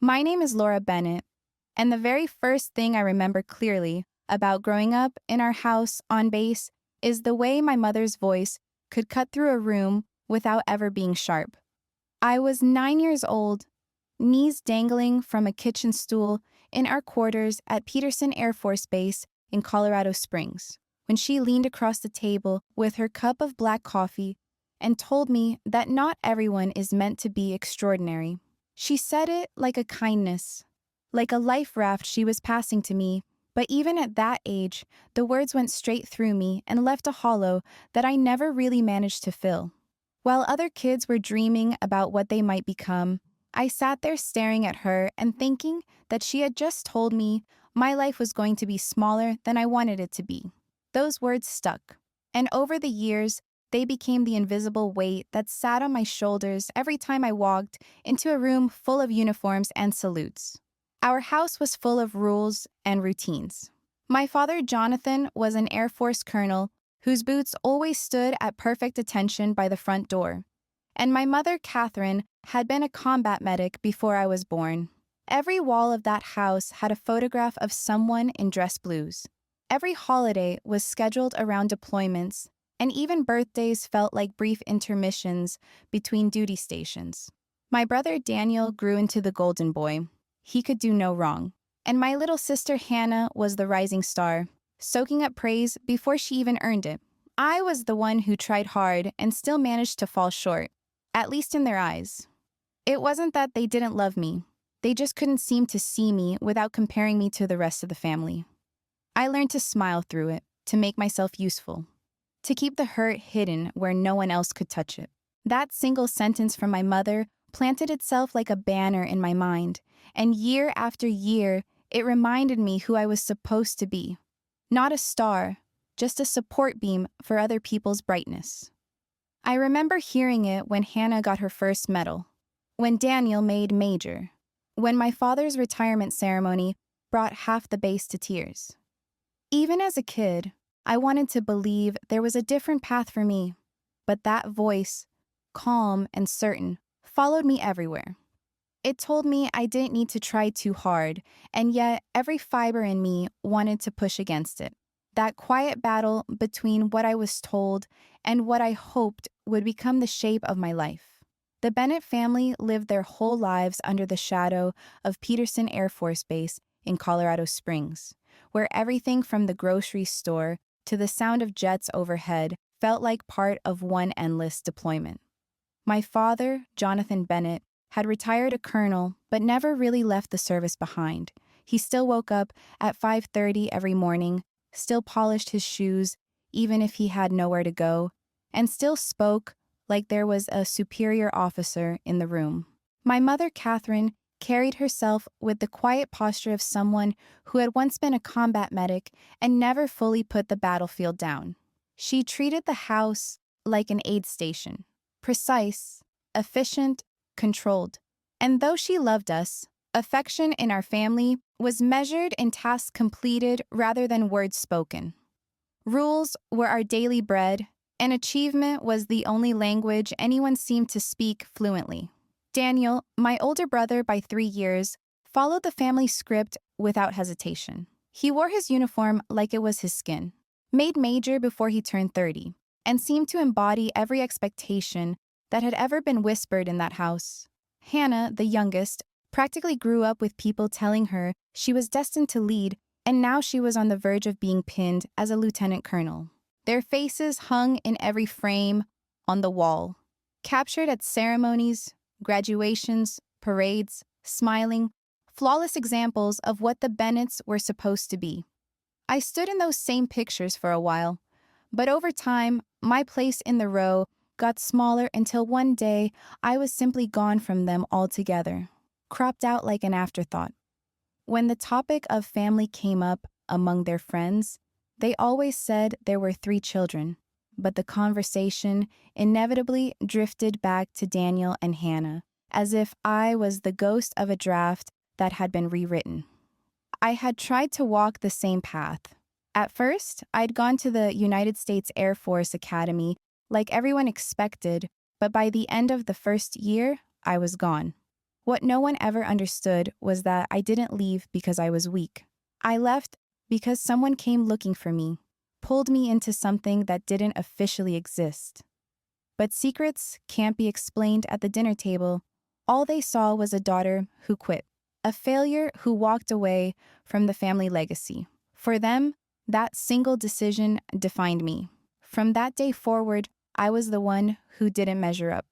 My name is Laura Bennett, and the very first thing I remember clearly about growing up in our house on base is the way my mother's voice could cut through a room without ever being sharp. I was 9 years old, knees dangling from a kitchen stool in our quarters at Peterson Air Force Base in Colorado Springs, when she leaned across the table with her cup of black coffee and told me that not everyone is meant to be extraordinary. She said it like a kindness, like a life raft she was passing to me, but even at that age, the words went straight through me and left a hollow that I never really managed to fill. While other kids were dreaming about what they might become, I sat there staring at her and thinking that she had just told me my life was going to be smaller than I wanted it to be. Those words stuck, and over the years, they became the invisible weight that sat on my shoulders every time I walked into a room full of uniforms and salutes. Our house was full of rules and routines. My father, Jonathan, was an Air Force colonel whose boots always stood at perfect attention by the front door. And my mother, Catherine, had been a combat medic before I was born. Every wall of that house had a photograph of someone in dress blues. Every holiday was scheduled around deployments, and even birthdays felt like brief intermissions between duty stations. My brother Daniel grew into the golden boy. He could do no wrong. And my little sister Hannah was the rising star, soaking up praise before she even earned it. I was the one who tried hard and still managed to fall short, at least in their eyes. It wasn't that they didn't love me. They just couldn't seem to see me without comparing me to the rest of the family. I learned to smile through it, to make myself useful, to keep the hurt hidden where no one else could touch it. That single sentence from my mother planted itself like a banner in my mind, and year after year, it reminded me who I was supposed to be. Not a star, just a support beam for other people's brightness. I remember hearing it when Hannah got her first medal, when Daniel made major, when my father's retirement ceremony brought half the base to tears. Even as a kid, I wanted to believe there was a different path for me, but that voice, calm and certain, followed me everywhere. It told me I didn't need to try too hard, and yet every fiber in me wanted to push against it. That quiet battle between what I was told and what I hoped would become the shape of my life. The Bennett family lived their whole lives under the shadow of Peterson Air Force Base in Colorado Springs, where everything from the grocery store to the sound of jets overhead felt like part of one endless deployment. My father, Jonathan Bennett, had retired a colonel but never really left the service behind. He still woke up at 5:30 every morning, still polished his shoes even if he had nowhere to go, and still spoke like there was a superior officer in the room. My mother, Catherine, carried herself with the quiet posture of someone who had once been a combat medic and never fully put the battlefield down. She treated the house like an aid station, precise, efficient, controlled. And though she loved us, affection in our family was measured in tasks completed rather than words spoken. Rules were our daily bread, and achievement was the only language anyone seemed to speak fluently. Daniel, my older brother by 3 years, followed the family script without hesitation. He wore his uniform like it was his skin, made major before he turned 30, and seemed to embody every expectation that had ever been whispered in that house. Hannah, the youngest, practically grew up with people telling her she was destined to lead, and now she was on the verge of being pinned as a lieutenant colonel. Their faces hung in every frame on the wall, captured at ceremonies, graduations, parades, smiling, flawless examples of what the Bennetts were supposed to be. I stood in those same pictures for a while, but over time, my place in the row got smaller until one day I was simply gone from them altogether, cropped out like an afterthought. When the topic of family came up among their friends, they always said there were 3 children, but the conversation inevitably drifted back to Daniel and Hannah, as if I was the ghost of a draft that had been rewritten. I had tried to walk the same path. At first, I'd gone to the United States Air Force Academy like everyone expected, but by the end of the first year, I was gone. What no one ever understood was that I didn't leave because I was weak. I left because someone came looking for me, pulled me into something that didn't officially exist. But secrets can't be explained at the dinner table. All they saw was a daughter who quit, a failure who walked away from the family legacy. For them, that single decision defined me. From that day forward, I was the one who didn't measure up.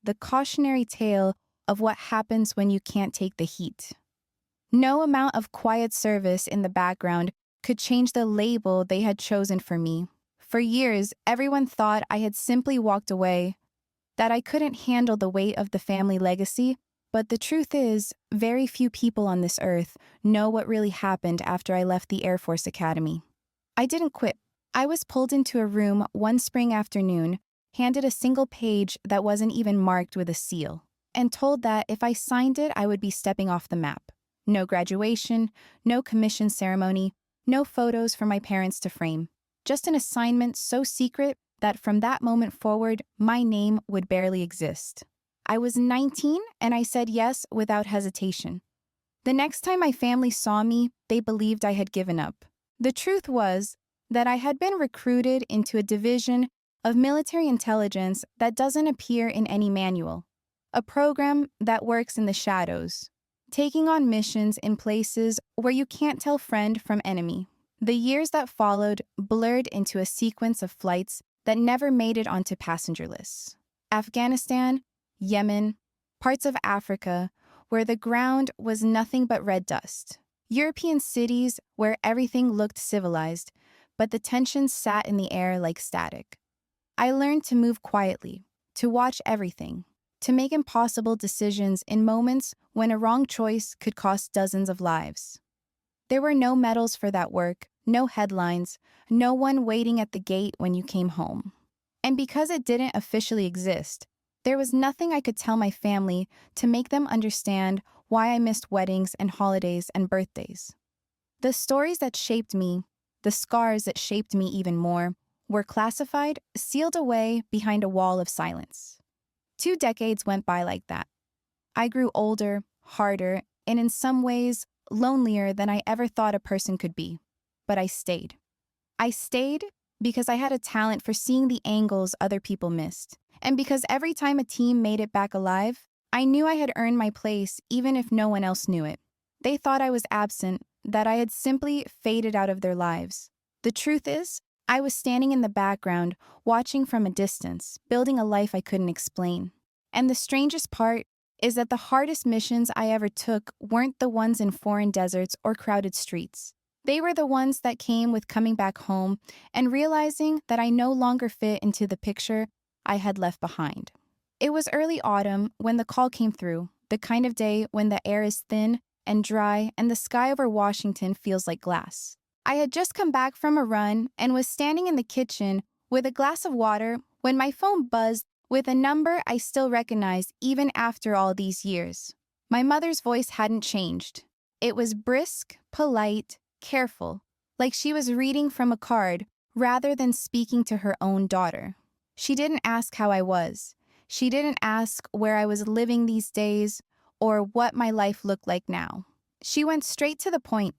The cautionary tale of what happens when you can't take the heat. No amount of quiet service in the background could change the label they had chosen for me. For years, everyone thought I had simply walked away, that I couldn't handle the weight of the family legacy, but the truth is, very few people on this earth know what really happened after I left the Air Force Academy. I didn't quit. I was pulled into a room one spring afternoon, handed a single page that wasn't even marked with a seal, and told that if I signed it, I would be stepping off the map. No graduation, no commission ceremony, no photos for my parents to frame. Just an assignment so secret that from that moment forward, my name would barely exist. I was 19 and I said yes without hesitation. The next time my family saw me, they believed I had given up. The truth was that I had been recruited into a division of military intelligence that doesn't appear in any manual, a program that works in the shadows, taking on missions in places where you can't tell friend from enemy. The years that followed blurred into a sequence of flights that never made it onto passenger lists. Afghanistan, Yemen, parts of Africa, where the ground was nothing but red dust. European cities where everything looked civilized, but the tension sat in the air like static. I learned to move quietly, to watch everything, to make impossible decisions in moments when a wrong choice could cost dozens of lives. There were no medals for that work, no headlines, no one waiting at the gate when you came home. And because it didn't officially exist, there was nothing I could tell my family to make them understand why I missed weddings and holidays and birthdays. The stories that shaped me, the scars that shaped me even more, were classified, sealed away behind a wall of silence. 2 decades went by like that. I grew older, harder, and in some ways, lonelier than I ever thought a person could be. But I stayed. I stayed because I had a talent for seeing the angles other people missed. And because every time a team made it back alive, I knew I had earned my place even if no one else knew it. They thought I was absent, that I had simply faded out of their lives. The truth is, I was standing in the background, watching from a distance, building a life I couldn't explain. And the strangest part is that the hardest missions I ever took weren't the ones in foreign deserts or crowded streets. They were the ones that came with coming back home and realizing that I no longer fit into the picture I had left behind. It was early autumn when the call came through, the kind of day when the air is thin and dry and the sky over Washington feels like glass. I had just come back from a run and was standing in the kitchen with a glass of water when my phone buzzed with a number I still recognized even after all these years. My mother's voice hadn't changed. It was brisk, polite, careful, like she was reading from a card rather than speaking to her own daughter. She didn't ask how I was. She didn't ask where I was living these days or what my life looked like now. She went straight to the point.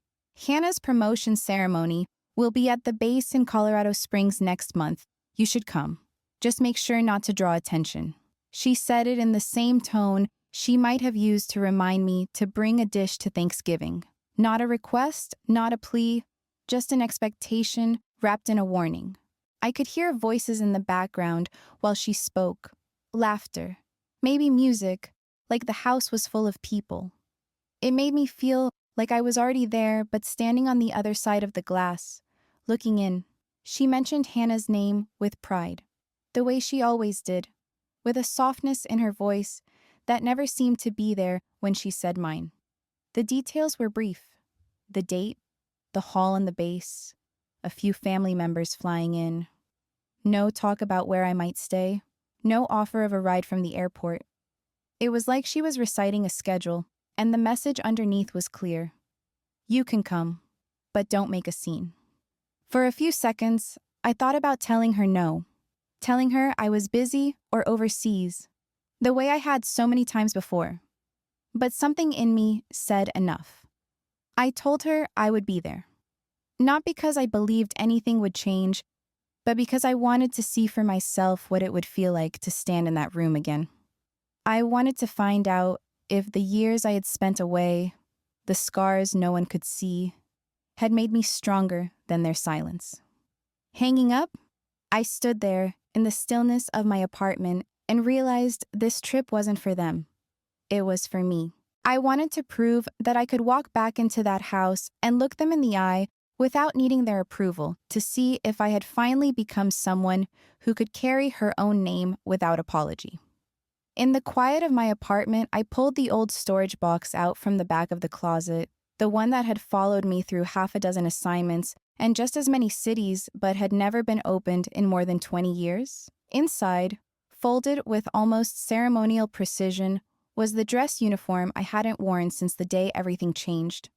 Hannah's promotion ceremony will be at the base in Colorado Springs next month. You should come. Just make sure not to draw attention. She said it in the same tone she might have used to remind me to bring a dish to Thanksgiving. Not a request, not a plea, just an expectation wrapped in a warning. I could hear voices in the background while she spoke. Laughter. Maybe music, like the house was full of people. It made me feel like I was already there but standing on the other side of the glass, looking in. She mentioned Hannah's name with pride, the way she always did, with a softness in her voice that never seemed to be there when she said mine. The details were brief. The date, the hall and the base, a few family members flying in. No talk about where I might stay, no offer of a ride from the airport. It was like she was reciting a schedule, and the message underneath was clear. You can come, but don't make a scene. For a few seconds, I thought about telling her no, telling her I was busy or overseas, the way I had so many times before. but something in me said enough. I told her I would be there. Not because I believed anything would change, but because I wanted to see for myself what it would feel like to stand in that room again. I wanted to find out if the years I had spent away, the scars no one could see, had made me stronger than their silence. Hanging up, I stood there in the stillness of my apartment and realized this trip wasn't for them. It was for me. I wanted to prove that I could walk back into that house and look them in the eye without needing their approval to see if I had finally become someone who could carry her own name without apology. In the quiet of my apartment, I pulled the old storage box out from the back of the closet, the one that had followed me through half a dozen assignments and just as many cities but had never been opened in more than 20 years. Inside, folded with almost ceremonial precision, was the dress uniform I hadn't worn since the day everything changed.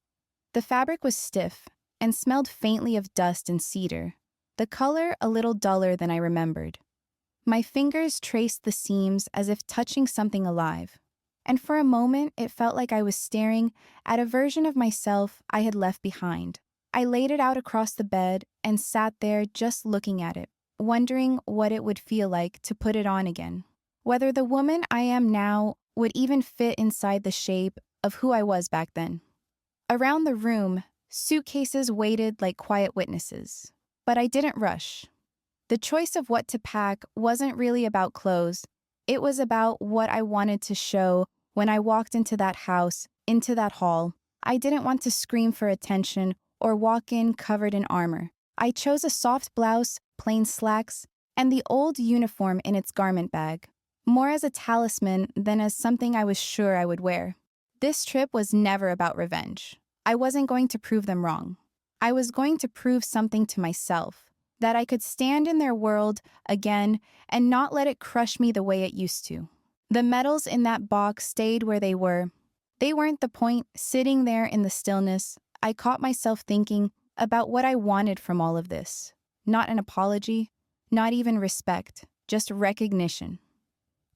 The fabric was stiff and smelled faintly of dust and cedar, the color a little duller than I remembered. My fingers traced the seams as if touching something alive, and for a moment it felt like I was staring at a version of myself I had left behind. I laid it out across the bed and sat there just looking at it, wondering what it would feel like to put it on again. Whether the woman I am now would even fit inside the shape of who I was back then. Around the room, suitcases waited like quiet witnesses, but I didn't rush. The choice of what to pack wasn't really about clothes. It was about what I wanted to show when I walked into that house, into that hall. I didn't want to scream for attention or walk in covered in armor. I chose a soft blouse, plain slacks, and the old uniform in its garment bag, more as a talisman than as something I was sure I would wear. This trip was never about revenge. I wasn't going to prove them wrong. I was going to prove something to myself, that I could stand in their world again and not let it crush me the way it used to. The medals in that box stayed where they were. They weren't the point. Sitting there in the stillness, I caught myself thinking about what I wanted from all of this. Not an apology, not even respect, just recognition.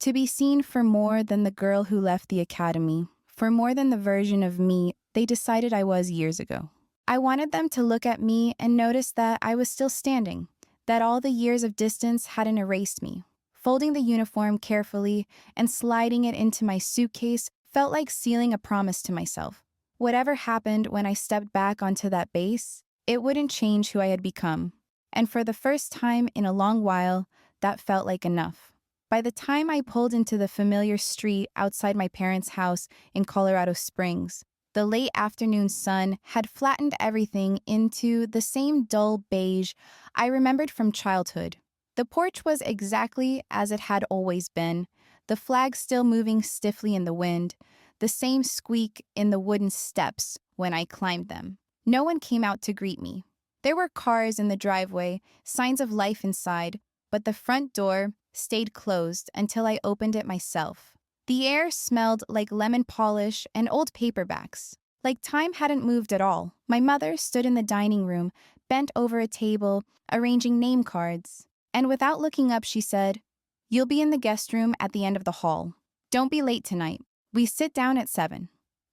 To be seen for more than the girl who left the academy, for more than the version of me they decided I was years ago. I wanted them to look at me and notice that I was still standing, that all the years of distance hadn't erased me. Folding the uniform carefully and sliding it into my suitcase felt like sealing a promise to myself. Whatever happened when I stepped back onto that base, it wouldn't change who I had become. And for the first time in a long while, that felt like enough. By the time I pulled into the familiar street outside my parents' house in Colorado Springs, the late afternoon sun had flattened everything into the same dull beige I remembered from childhood. The porch was exactly as it had always been, the flag still moving stiffly in the wind, the same squeak in the wooden steps when I climbed them. No one came out to greet me. There were cars in the driveway, signs of life inside, but the front door stayed closed until I opened it myself. The air smelled like lemon polish and old paperbacks, like time hadn't moved at all. My mother stood in the dining room, bent over a table, arranging name cards. And without looking up, she said, "You'll be in the guest room at the end of the hall. Don't be late tonight. We sit down at 7.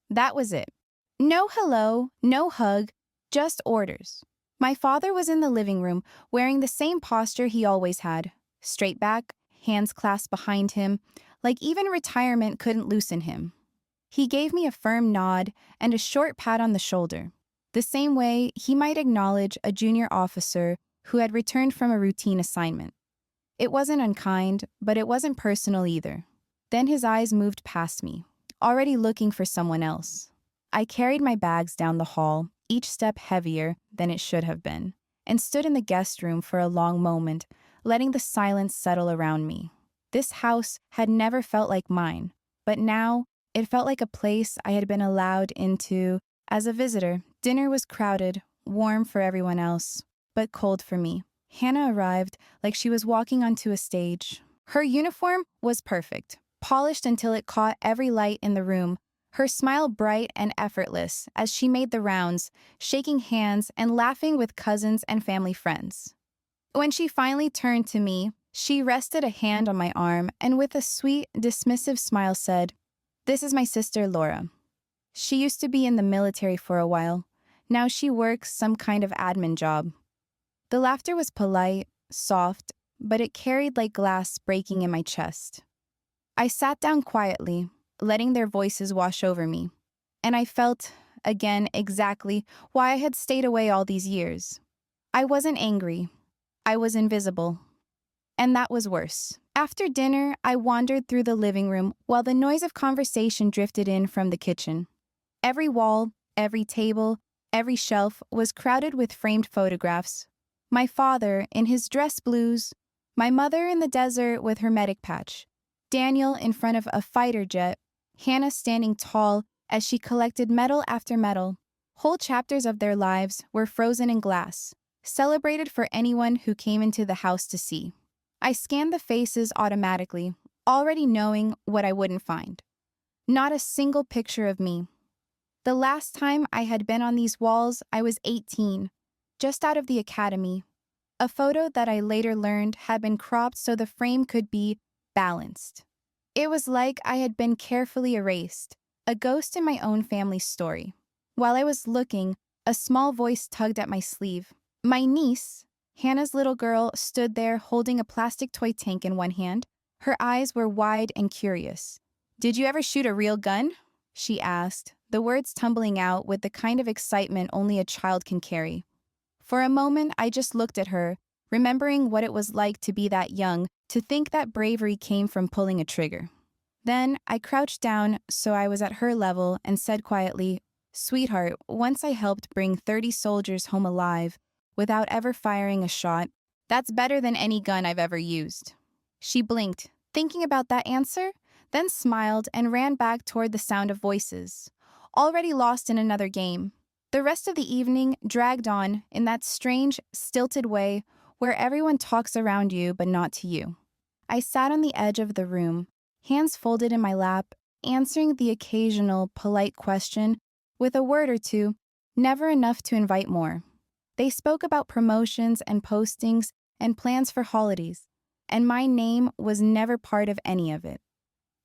That was it. No hello, no hug, just orders. My father was in the living room, wearing the same posture he always had. Straight back, hands clasped behind him, like even retirement couldn't loosen him. He gave me a firm nod and a short pat on the shoulder, the same way he might acknowledge a junior officer who had returned from a routine assignment. It wasn't unkind, but it wasn't personal either. Then his eyes moved past me, already looking for someone else. I carried my bags down the hall, each step heavier than it should have been, and stood in the guest room for a long moment, letting the silence settle around me. This house had never felt like mine, but now it felt like a place I had been allowed into as a visitor. Dinner was crowded, warm for everyone else, but cold for me. Hannah arrived like she was walking onto a stage. Her uniform was perfect, polished until it caught every light in the room, her smile bright and effortless as she made the rounds, shaking hands and laughing with cousins and family friends. When she finally turned to me, she rested a hand on my arm and with a sweet, dismissive smile said, This is my sister, Laura. She used to be in the military for a while. Now she works some kind of admin job. The laughter was polite, soft, but it carried like glass breaking in my chest. I sat down quietly, letting their voices wash over me, and I felt, again, exactly why I had stayed away all these years. I wasn't angry. I was invisible. And that was worse. After dinner, I wandered through the living room while the noise of conversation drifted in from the kitchen. Every wall, every table, every shelf was crowded with framed photographs. My father in his dress blues, my mother in the desert with her medic patch, Daniel in front of a fighter jet, Hannah standing tall as she collected medal after medal. Whole chapters of their lives were frozen in glass, celebrated for anyone who came into the house to see. I scanned the faces automatically, already knowing what I wouldn't find. Not a single picture of me. The last time I had been on these walls, I was 18, just out of the academy. A photo that I later learned had been cropped so the frame could be balanced. It was like I had been carefully erased, a ghost in my own family's story. While I was looking, a small voice tugged at my sleeve. My niece, Hannah's little girl, stood there holding a plastic toy tank in one hand. Her eyes were wide and curious. "Did you ever shoot a real gun?" she asked, the words tumbling out with the kind of excitement only a child can carry. For a moment, I just looked at her, remembering what it was like to be that young, to think that bravery came from pulling a trigger. Then I crouched down so I was at her level and said quietly, "Sweetheart, once I helped bring 30 soldiers home alive without ever firing a shot. That's better than any gun I've ever used." She blinked, thinking about that answer, then smiled and ran back toward the sound of voices, already lost in another game. The rest of the evening dragged on in that strange, stilted way where everyone talks around you but not to you. I sat on the edge of the room, hands folded in my lap, answering the occasional polite question with a word or two, never enough to invite more. They spoke about promotions and postings and plans for holidays, and my name was never part of any of it.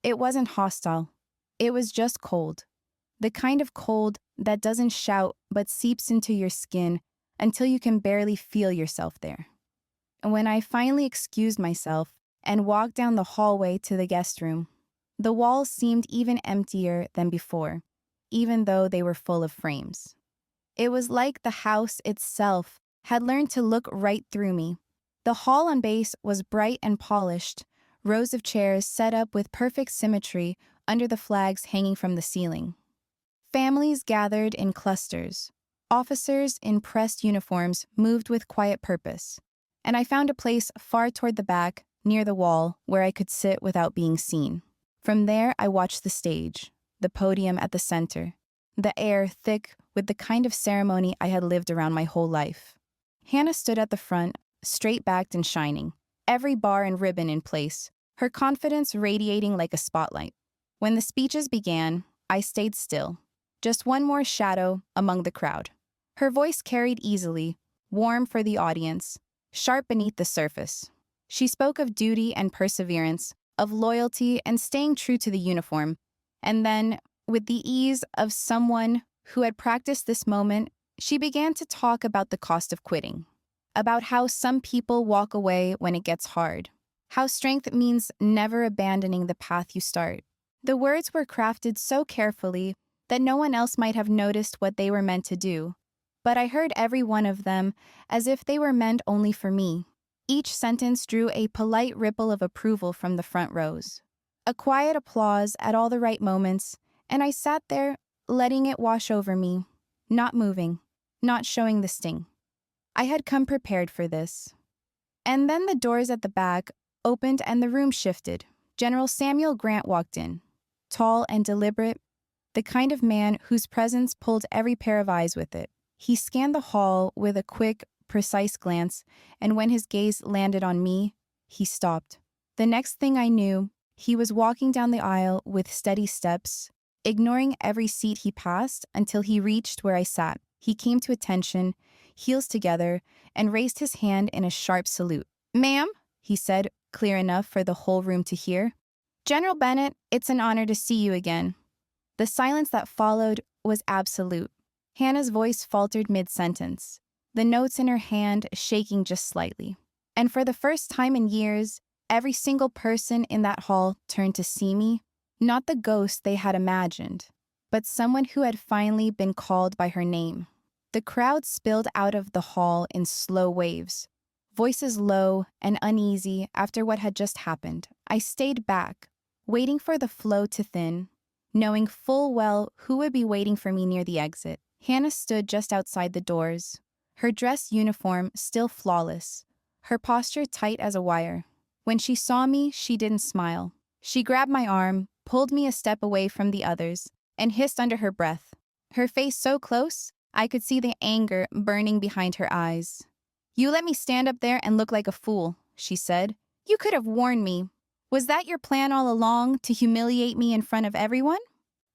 It wasn't hostile. It was just cold. The kind of cold that doesn't shout but seeps into your skin until you can barely feel yourself there. And when I finally excused myself and walked down the hallway to the guest room, the walls seemed even emptier than before, even though they were full of frames. It was like the house itself had learned to look right through me. The hall on base was bright and polished, rows of chairs set up with perfect symmetry under the flags hanging from the ceiling. Families gathered in clusters. Officers in pressed uniforms moved with quiet purpose. And I found a place far toward the back, near the wall, where I could sit without being seen. From there, I watched the stage, the podium at the center, the air thick with the kind of ceremony I had lived around my whole life. Hannah stood at the front, straight-backed and shining, every bar and ribbon in place, her confidence radiating like a spotlight. When the speeches began, I stayed still, just one more shadow among the crowd. Her voice carried easily, warm for the audience, sharp beneath the surface. She spoke of duty and perseverance, of loyalty and staying true to the uniform, and then, with the ease of someone who had practiced this moment, she began to talk about the cost of quitting, about how some people walk away when it gets hard, how strength means never abandoning the path you start. The words were crafted so carefully that no one else might have noticed what they were meant to do, but I heard every one of them as if they were meant only for me. Each sentence drew a polite ripple of approval from the front rows, a quiet applause at all the right moments, and I sat there, letting it wash over me, not moving, not showing the sting. I had come prepared for this. And then the doors at the back opened and the room shifted. General Samuel Grant walked in, tall and deliberate, the kind of man whose presence pulled every pair of eyes with it. He scanned the hall with a quick, precise glance, and when his gaze landed on me, he stopped. The next thing I knew, he was walking down the aisle with steady steps, ignoring every seat he passed until he reached where I sat. He came to attention, heels together, and raised his hand in a sharp salute. "Ma'am," he said, clear enough for the whole room to hear. General Bennett, it's an honor to see you again. The silence that followed was absolute. Hannah's voice faltered mid-sentence, the notes in her hand shaking just slightly. And for the first time in years, every single person in that hall turned to see me, not the ghost they had imagined, but someone who had finally been called by her name. The crowd spilled out of the hall in slow waves, voices low and uneasy after what had just happened. I stayed back, waiting for the flow to thin, knowing full well who would be waiting for me near the exit. Hannah stood just outside the doors, her dress uniform still flawless, her posture tight as a wire. When she saw me, she didn't smile. She grabbed my arm, pulled me a step away from the others, and hissed under her breath. Her face so close, I could see the anger burning behind her eyes. "You let me stand up there and look like a fool," she said. "You could have warned me. Was that your plan all along, to humiliate me in front of everyone?"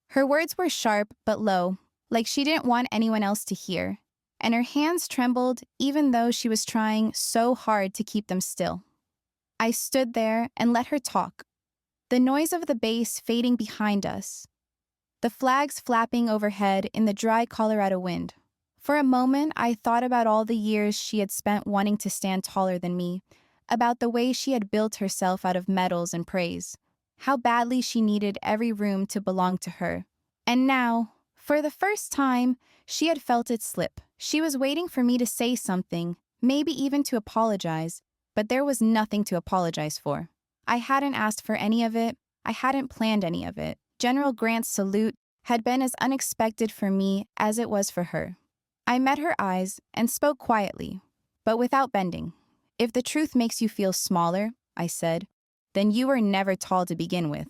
Her words were sharp but low, like she didn't want anyone else to hear, and her hands trembled even though she was trying so hard to keep them still. I stood there and let her talk, the noise of the bass fading behind us, the flags flapping overhead in the dry Colorado wind. For a moment, I thought about all the years she had spent wanting to stand taller than me, about the way she had built herself out of medals and praise, how badly she needed every room to belong to her. And now, for the first time, she had felt it slip. She was waiting for me to say something, maybe even to apologize, but there was nothing to apologize for. I hadn't asked for any of it. I hadn't planned any of it. General Grant's salute had been as unexpected for me as it was for her. I met her eyes and spoke quietly, but without bending. "If the truth makes you feel smaller," I said, "then you were never tall to begin with."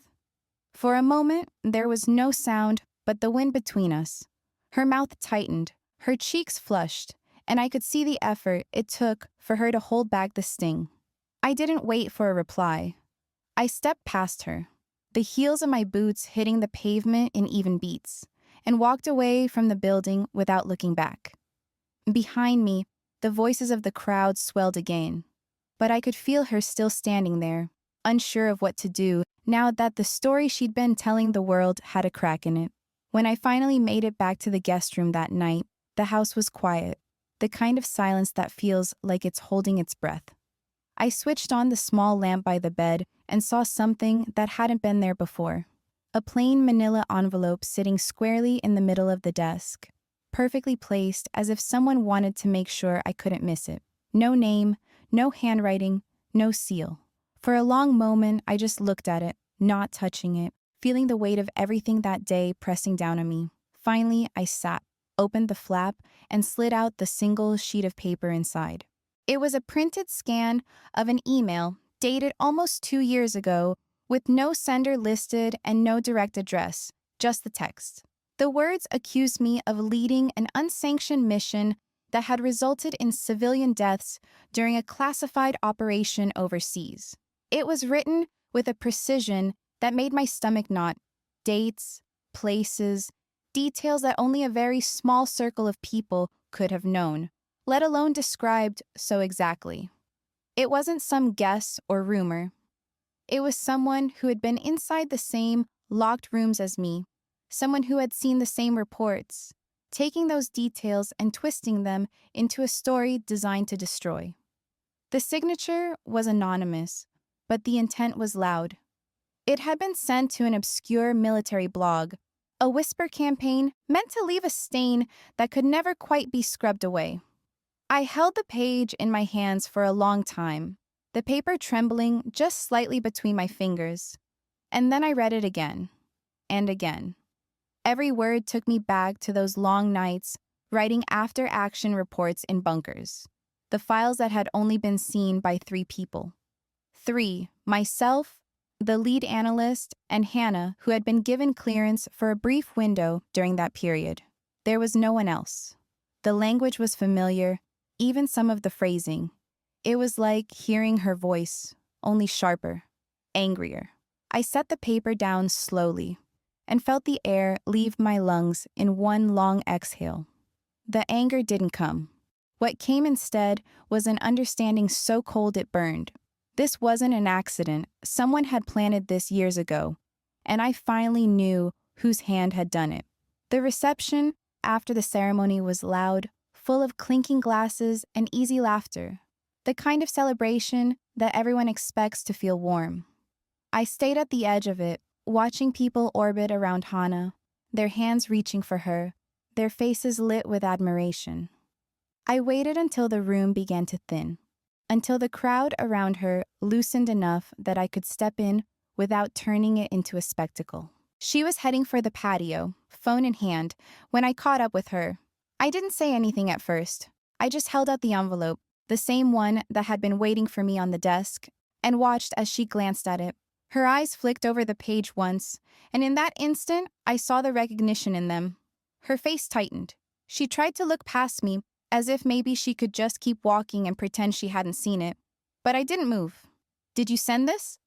For a moment, there was no sound but the wind between us. Her mouth tightened, her cheeks flushed, and I could see the effort it took for her to hold back the sting. I didn't wait for a reply. I stepped past her, the heels of my boots hitting the pavement in even beats, and walked away from the building without looking back. Behind me, the voices of the crowd swelled again, but I could feel her still standing there, unsure of what to do now that the story she'd been telling the world had a crack in it. When I finally made it back to the guest room that night, the house was quiet, the kind of silence that feels like it's holding its breath. I switched on the small lamp by the bed and saw something that hadn't been there before. A plain manila envelope sitting squarely in the middle of the desk, perfectly placed as if someone wanted to make sure I couldn't miss it. No name, no handwriting, no seal. For a long moment, I just looked at it, not touching it, feeling the weight of everything that day pressing down on me. Finally, I sat, opened the flap, and slid out the single sheet of paper inside. It was a printed scan of an email dated almost 2 years ago, with no sender listed and no direct address, just the text. The words accused me of leading an unsanctioned mission that had resulted in civilian deaths during a classified operation overseas. It was written with a precision that made my stomach knot. Dates, places, details that only a very small circle of people could have known, let alone described so exactly. It wasn't some guess or rumor. It was someone who had been inside the same locked rooms as me, someone who had seen the same reports, taking those details and twisting them into a story designed to destroy. The signature was anonymous, but the intent was loud. It had been sent to an obscure military blog, a whisper campaign meant to leave a stain that could never quite be scrubbed away. I held the page in my hands for a long time, the paper trembling just slightly between my fingers. And then I read it again, and again. Every word took me back to those long nights writing after-action reports in bunkers, the files that had only been seen by 3 people. 3, myself, the lead analyst, and Hannah, who had been given clearance for a brief window during that period. There was no one else. The language was familiar, even some of the phrasing. It was like hearing her voice, only sharper, angrier. I set the paper down slowly and felt the air leave my lungs in one long exhale. The anger didn't come. What came instead was an understanding so cold it burned. This wasn't an accident. Someone had planted this years ago, and I finally knew whose hand had done it. The reception after the ceremony was loud, full of clinking glasses and easy laughter, the kind of celebration that everyone expects to feel warm. I stayed at the edge of it, watching people orbit around Hannah, their hands reaching for her, their faces lit with admiration. I waited until the room began to thin, until the crowd around her loosened enough that I could step in without turning it into a spectacle. She was heading for the patio, phone in hand, when I caught up with her. I didn't say anything at first. I just held out the envelope, the same one that had been waiting for me on the desk, and watched as she glanced at it. Her eyes flicked over the page once, and in that instant, I saw the recognition in them. Her face tightened. She tried to look past me, as if maybe she could just keep walking and pretend she hadn't seen it. But I didn't move. "Did you send this?"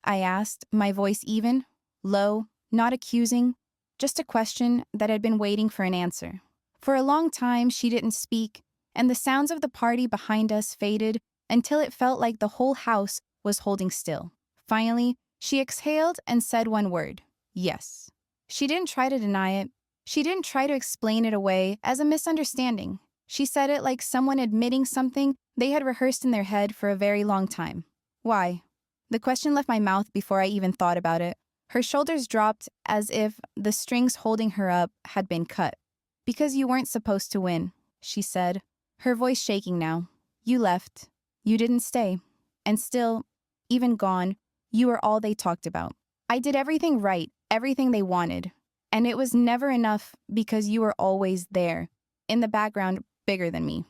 I asked, my voice even, low, not accusing, just a question that had been waiting for an answer. For a long time, she didn't speak, and the sounds of the party behind us faded until it felt like the whole house was holding still. Finally, she exhaled and said one word: yes. She didn't try to deny it. She didn't try to explain it away as a misunderstanding. She said it like someone admitting something they had rehearsed in their head for a very long time. Why? The question left my mouth before I even thought about it. Her shoulders dropped as if the strings holding her up had been cut. "Because you weren't supposed to win," she said, her voice shaking now. "You left. You didn't stay. And still, even gone, you were all they talked about. I did everything right, everything they wanted. And it was never enough because you were always there, in the background, bigger than me."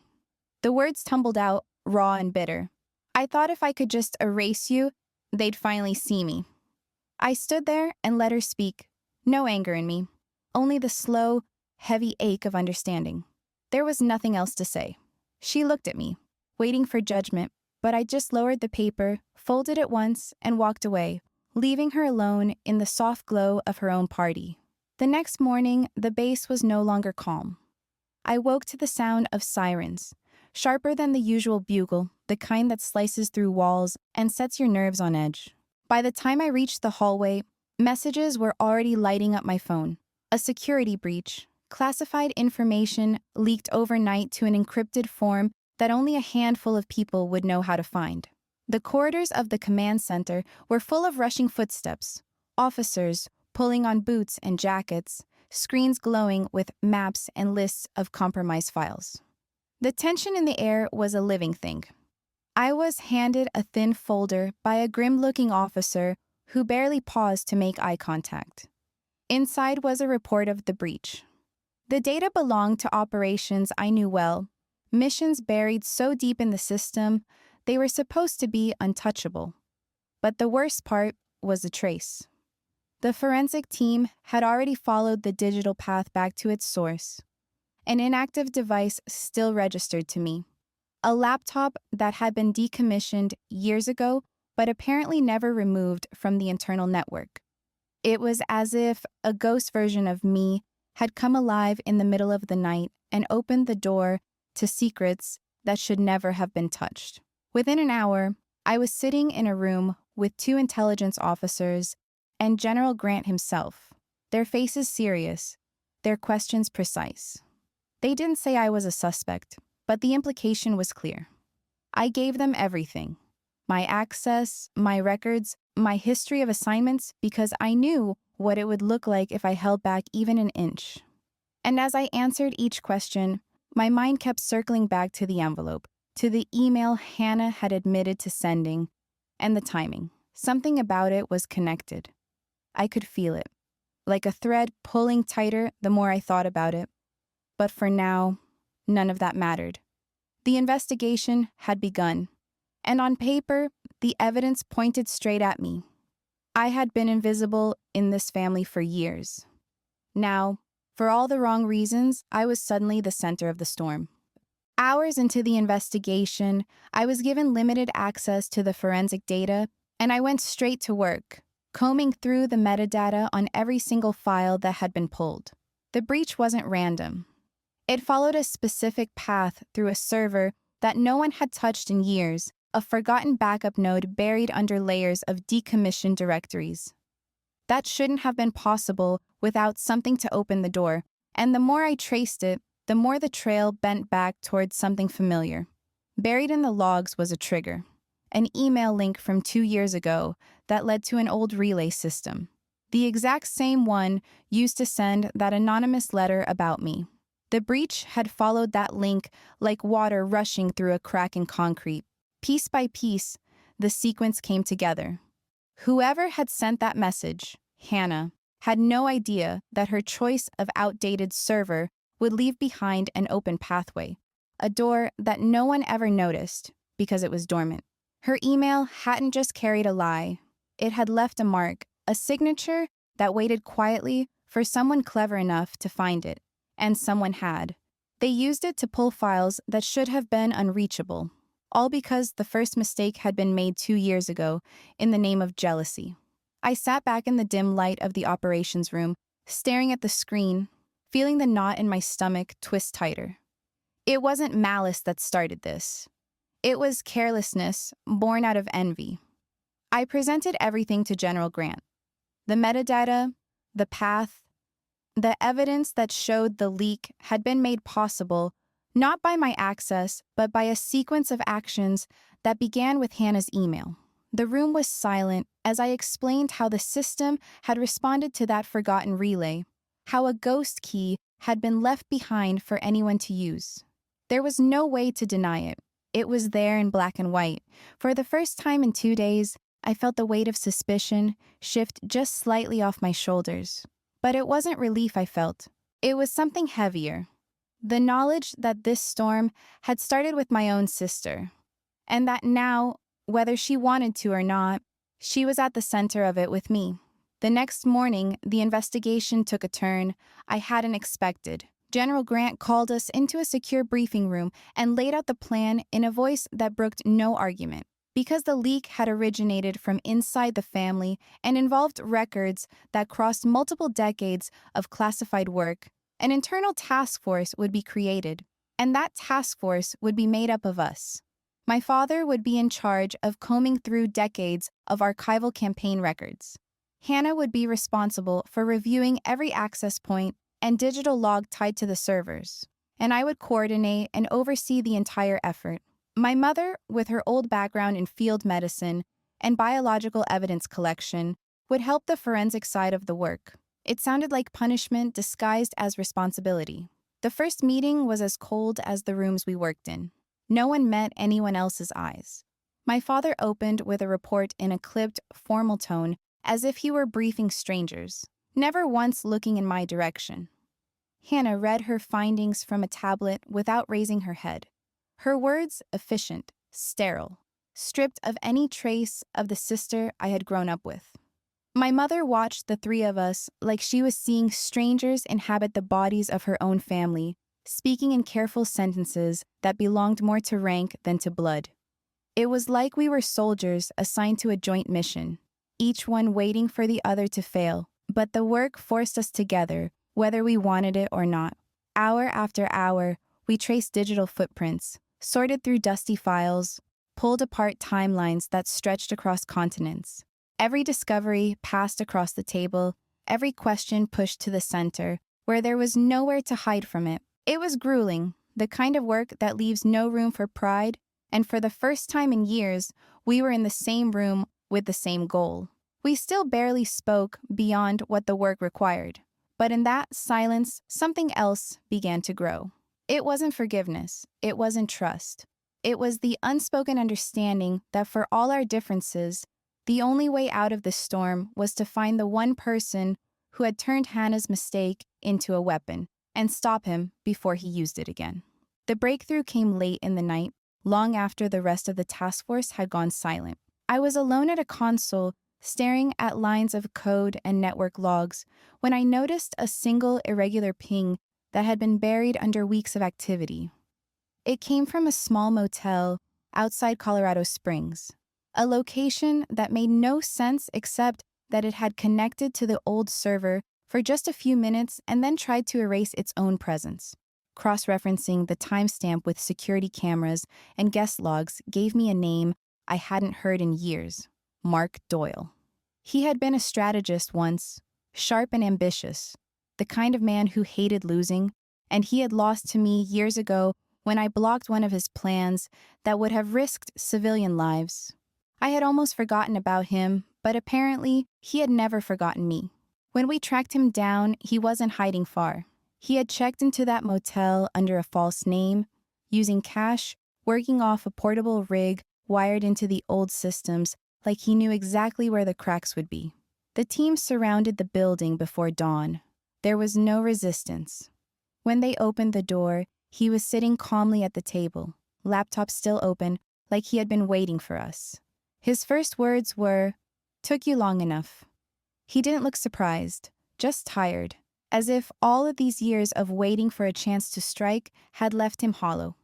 The words tumbled out, raw and bitter. I thought if I could just erase you, they'd finally see me. I stood there and let her speak. No anger in me, only the slow, heavy ache of understanding. There was nothing else to say. She looked at me, waiting for judgment, but I just lowered the paper, folded it once, and walked away, leaving her alone in the soft glow of her own party. The next morning, the base was no longer calm. I woke to the sound of sirens, sharper than the usual bugle, the kind that slices through walls and sets your nerves on edge. By the time I reached the hallway, messages were already lighting up my phone. A security breach, classified information leaked overnight to an encrypted form that only a handful of people would know how to find. The corridors of the command center were full of rushing footsteps, officers pulling on boots and jackets, screens glowing with maps and lists of compromised files. The tension in the air was a living thing. I was handed a thin folder by a grim-looking officer who barely paused to make eye contact. Inside was a report of the breach. The data belonged to operations I knew well, missions buried so deep in the system they were supposed to be untouchable. But the worst part was the trace. The forensic team had already followed the digital path back to its source. An inactive device still registered to me. A laptop that had been decommissioned years ago, but apparently never removed from the internal network. It was as if a ghost version of me had come alive in the middle of the night and opened the door to secrets that should never have been touched. Within an hour, I was sitting in a room with 2 intelligence officers and General Grant himself, their faces serious, their questions precise. They didn't say I was a suspect, but the implication was clear. I gave them everything. My access, my records, my history of assignments, because I knew what it would look like if I held back even an inch. And as I answered each question, my mind kept circling back to the envelope, to the email Hannah had admitted to sending, and the timing. Something about it was connected. I could feel it, like a thread pulling tighter the more I thought about it. But for now, none of that mattered. The investigation had begun, and on paper, the evidence pointed straight at me. I had been invisible in this family for years. Now, for all the wrong reasons, I was suddenly the center of the storm. Hours into the investigation, I was given limited access to the forensic data, and I went straight to work, combing through the metadata on every single file that had been pulled. The breach wasn't random. It followed a specific path through a server that no one had touched in years, a forgotten backup node buried under layers of decommissioned directories. That shouldn't have been possible without something to open the door, and the more I traced it, the more the trail bent back towards something familiar. Buried in the logs was a trigger, an email link from 2 years ago that led to an old relay system, the exact same one used to send that anonymous letter about me. The breach had followed that link like water rushing through a crack in concrete. Piece by piece, the sequence came together. Whoever had sent that message, Hannah, had no idea that her choice of outdated server would leave behind an open pathway, a door that no one ever noticed because it was dormant. Her email hadn't just carried a lie. It had left a mark, a signature that waited quietly for someone clever enough to find it. And someone had. They used it to pull files that should have been unreachable, all because the first mistake had been made 2 years ago in the name of jealousy. I sat back in the dim light of the operations room, staring at the screen, feeling the knot in my stomach twist tighter. It wasn't malice that started this. It was carelessness born out of envy. I presented everything to General Grant. The metadata, the path, the evidence that showed the leak had been made possible not by my access, but by a sequence of actions that began with Hannah's email. The room was silent as I explained how the system had responded to that forgotten relay, how a ghost key had been left behind for anyone to use. There was no way to deny it. It was there in black and white. For the first time in 2 days, I felt the weight of suspicion shift just slightly off my shoulders. But it wasn't relief I felt. It was something heavier. The knowledge that this storm had started with my own sister, and that now, whether she wanted to or not, she was at the center of it with me. The next morning, the investigation took a turn I hadn't expected. General Grant called us into a secure briefing room and laid out the plan in a voice that brooked no argument. Because the leak had originated from inside the family and involved records that crossed multiple decades of classified work, an internal task force would be created, and that task force would be made up of us. My father would be in charge of combing through decades of archival campaign records. Hannah would be responsible for reviewing every access point and digital log tied to the servers, and I would coordinate and oversee the entire effort. My mother, with her old background in field medicine and biological evidence collection, would help the forensic side of the work. It sounded like punishment disguised as responsibility. The first meeting was as cold as the rooms we worked in. No one met anyone else's eyes. My father opened with a report in a clipped, formal tone, as if he were briefing strangers, never once looking in my direction. Hannah read her findings from a tablet without raising her head. Her words efficient, sterile, stripped of any trace of the sister I had grown up with. My mother watched the three of us like she was seeing strangers inhabit the bodies of her own family, speaking in careful sentences that belonged more to rank than to blood. It was like we were soldiers assigned to a joint mission, each one waiting for the other to fail, but the work forced us together, whether we wanted it or not. Hour after hour, we traced digital footprints, sorted through dusty files, pulled apart timelines that stretched across continents. Every discovery passed across the table, every question pushed to the center, where there was nowhere to hide from it. It was grueling, the kind of work that leaves no room for pride, and for the first time in years, we were in the same room with the same goal. We still barely spoke beyond what the work required, but in that silence, something else began to grow. It wasn't forgiveness. It wasn't trust. It was the unspoken understanding that for all our differences, the only way out of this storm was to find the one person who had turned Hannah's mistake into a weapon and stop him before he used it again. The breakthrough came late in the night, long after the rest of the task force had gone silent. I was alone at a console, staring at lines of code and network logs, when I noticed a single irregular ping that had been buried under weeks of activity. It came from a small motel outside Colorado Springs, a location that made no sense except that it had connected to the old server for just a few minutes and then tried to erase its own presence. Cross-referencing the timestamp with security cameras and guest logs gave me a name I hadn't heard in years: Mark Doyle. He had been a strategist once, sharp and ambitious, the kind of man who hated losing, and he had lost to me years ago when I blocked one of his plans that would have risked civilian lives. I had almost forgotten about him, but apparently he had never forgotten me. When we tracked him down, he wasn't hiding far. He had checked into that motel under a false name, using cash, working off a portable rig wired into the old systems like he knew exactly where the cracks would be. The team surrounded the building before dawn. There was no resistance. When they opened the door, he was sitting calmly at the table, laptop still open, like he had been waiting for us. His first words were, "Took you long enough." He didn't look surprised, just tired, as if all of these years of waiting for a chance to strike had left him hollow.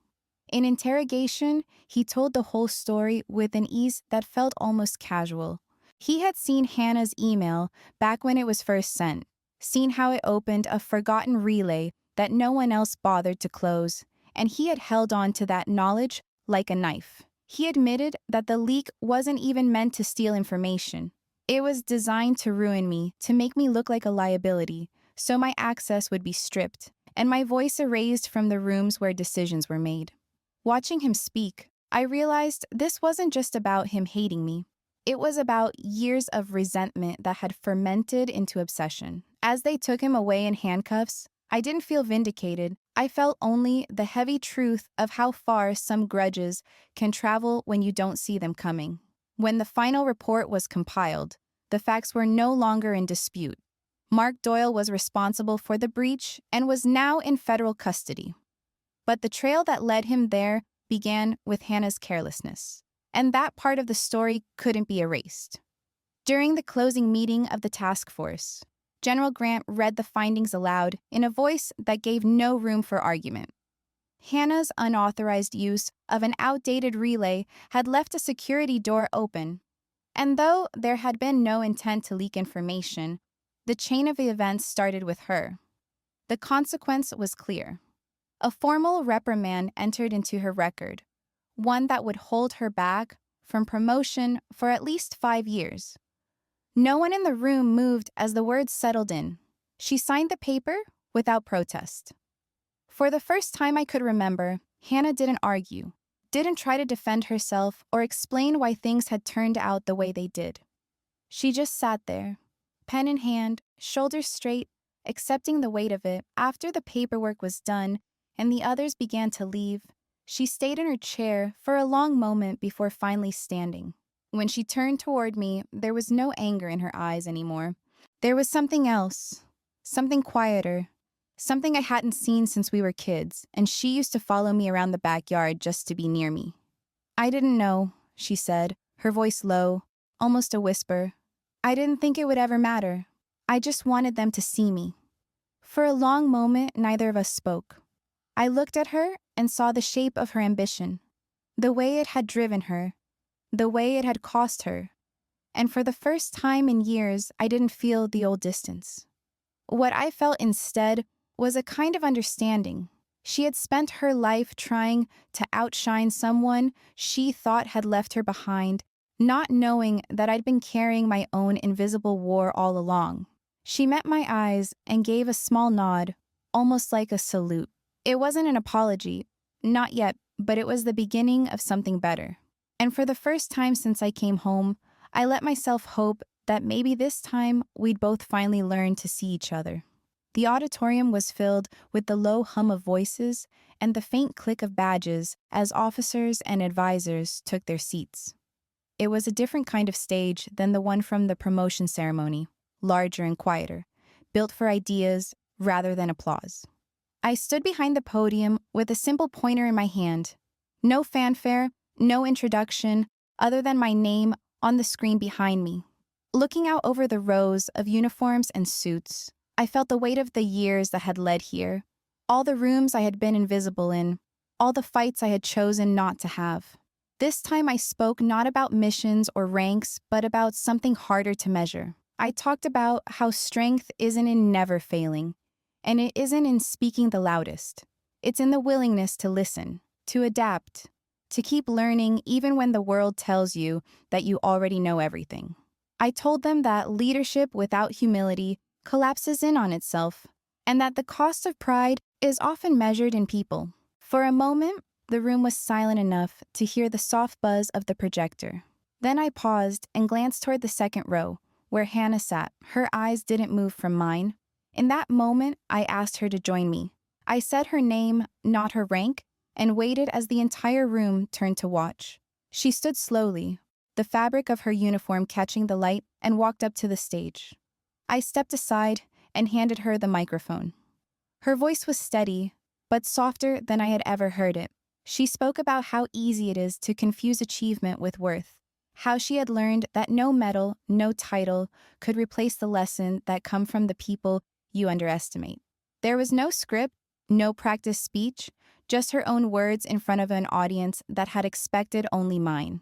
In interrogation, he told the whole story with an ease that felt almost casual. He had seen Hannah's email back when it was first sent, seen how it opened a forgotten relay that no one else bothered to close, and he had held on to that knowledge like a knife. He admitted that the leak wasn't even meant to steal information. It was designed to ruin me, to make me look like a liability, so my access would be stripped, and my voice erased from the rooms where decisions were made. Watching him speak, I realized this wasn't just about him hating me. It was about years of resentment that had fermented into obsession. As they took him away in handcuffs, I didn't feel vindicated. I felt only the heavy truth of how far some grudges can travel when you don't see them coming. When the final report was compiled, the facts were no longer in dispute. Mark Doyle was responsible for the breach and was now in federal custody. But the trail that led him there began with Hannah's carelessness, and that part of the story couldn't be erased. During the closing meeting of the task force, General Grant read the findings aloud in a voice that gave no room for argument. Hannah's unauthorized use of an outdated relay had left a security door open, and though there had been no intent to leak information, the chain of events started with her. The consequence was clear. A formal reprimand entered into her record, one that would hold her back from promotion for at least 5 years. No one in the room moved as the words settled in. She signed the paper without protest. For the first time I could remember, Hannah didn't argue, didn't try to defend herself or explain why things had turned out the way they did. She just sat there, pen in hand, shoulders straight, accepting the weight of it. After the paperwork was done and the others began to leave, she stayed in her chair for a long moment before finally standing. When she turned toward me, there was no anger in her eyes anymore. There was something else, something quieter, something I hadn't seen since we were kids, and she used to follow me around the backyard just to be near me. "I didn't know," she said, her voice low, almost a whisper. "I didn't think it would ever matter. I just wanted them to see me." For a long moment, neither of us spoke. I looked at her and saw the shape of her ambition, the way it had driven her, the way it had cost her, and for the first time in years, I didn't feel the old distance. What I felt instead was a kind of understanding. She had spent her life trying to outshine someone she thought had left her behind, not knowing that I'd been carrying my own invisible war all along. She met my eyes and gave a small nod, almost like a salute. It wasn't an apology, not yet, but it was the beginning of something better. And for the first time since I came home, I let myself hope that maybe this time we'd both finally learn to see each other. The auditorium was filled with the low hum of voices and the faint click of badges as officers and advisors took their seats. It was a different kind of stage than the one from the promotion ceremony, larger and quieter, built for ideas rather than applause. I stood behind the podium with a simple pointer in my hand. No fanfare, no introduction, other than my name on the screen behind me. Looking out over the rows of uniforms and suits, I felt the weight of the years that had led here, all the rooms I had been invisible in, all the fights I had chosen not to have. This time I spoke not about missions or ranks, but about something harder to measure. I talked about how strength isn't in never failing, and it isn't in speaking the loudest. It's in the willingness to listen, to adapt, to keep learning even when the world tells you that you already know everything. I told them that leadership without humility collapses in on itself, and that the cost of pride is often measured in people. For a moment, the room was silent enough to hear the soft buzz of the projector. Then I paused and glanced toward the second row, where Hannah sat. Her eyes didn't move from mine. In that moment, I asked her to join me. I said her name, not her rank, and waited as the entire room turned to watch. She stood slowly, the fabric of her uniform catching the light, and walked up to the stage. I stepped aside and handed her the microphone. Her voice was steady, but softer than I had ever heard it. She spoke about how easy it is to confuse achievement with worth, how she had learned that no medal, no title could replace the lesson that come from the people you underestimate. There was no script, no practice speech, just her own words in front of an audience that had expected only mine.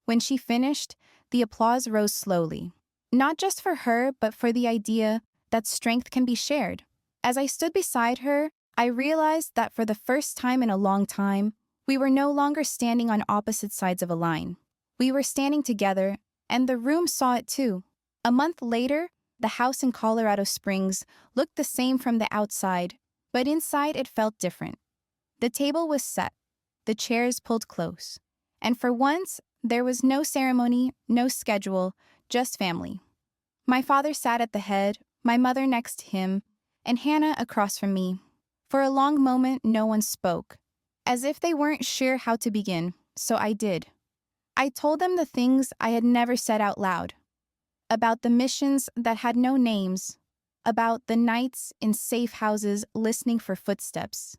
When she finished, the applause rose slowly, not just for her, but for the idea that strength can be shared. As I stood beside her, I realized that for the first time in a long time, we were no longer standing on opposite sides of a line. We were standing together, and the room saw it too. A month later, the house in Colorado Springs looked the same from the outside, but inside it felt different. The table was set, the chairs pulled close, and for once, there was no ceremony, no schedule, just family. My father sat at the head, my mother next to him, and Hannah across from me. For a long moment, no one spoke, as if they weren't sure how to begin, so I did. I told them the things I had never said out loud, about the missions that had no names, about the nights in safe houses listening for footsteps,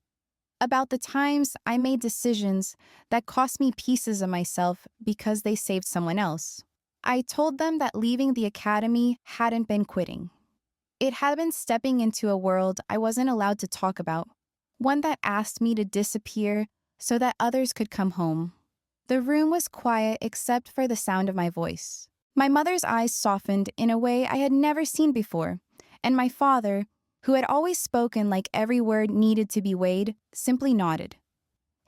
about the times I made decisions that cost me pieces of myself because they saved someone else. I told them that leaving the academy hadn't been quitting. It had been stepping into a world I wasn't allowed to talk about, one that asked me to disappear so that others could come home. The room was quiet except for the sound of my voice. My mother's eyes softened in a way I had never seen before, and my father, who had always spoken like every word needed to be weighed, simply nodded.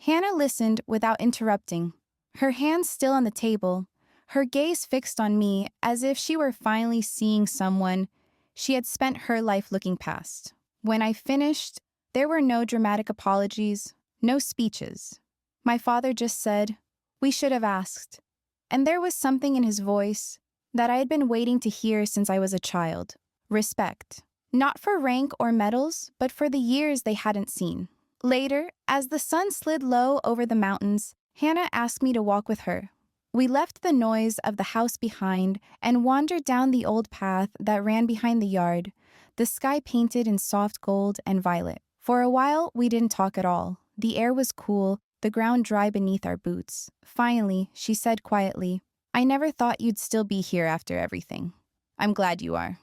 Hannah listened without interrupting, her hands still on the table, her gaze fixed on me as if she were finally seeing someone she had spent her life looking past. When I finished, there were no dramatic apologies, no speeches. My father just said, "We should have asked." And there was something in his voice that I had been waiting to hear since I was a child. Respect. Not for rank or medals, but for the years they hadn't seen. Later, as the sun slid low over the mountains, Hannah asked me to walk with her. We left the noise of the house behind and wandered down the old path that ran behind the yard, the sky painted in soft gold and violet. For a while, we didn't talk at all. The air was cool, the ground dry beneath our boots. Finally, she said quietly, "I never thought you'd still be here after everything. I'm glad you are."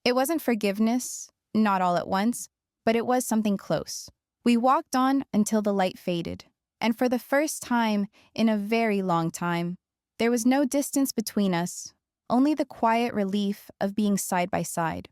It wasn't forgiveness, not all at once, but it was something close. We walked on until the light faded, and for the first time in a very long time, there was no distance between us, only the quiet relief of being side by side.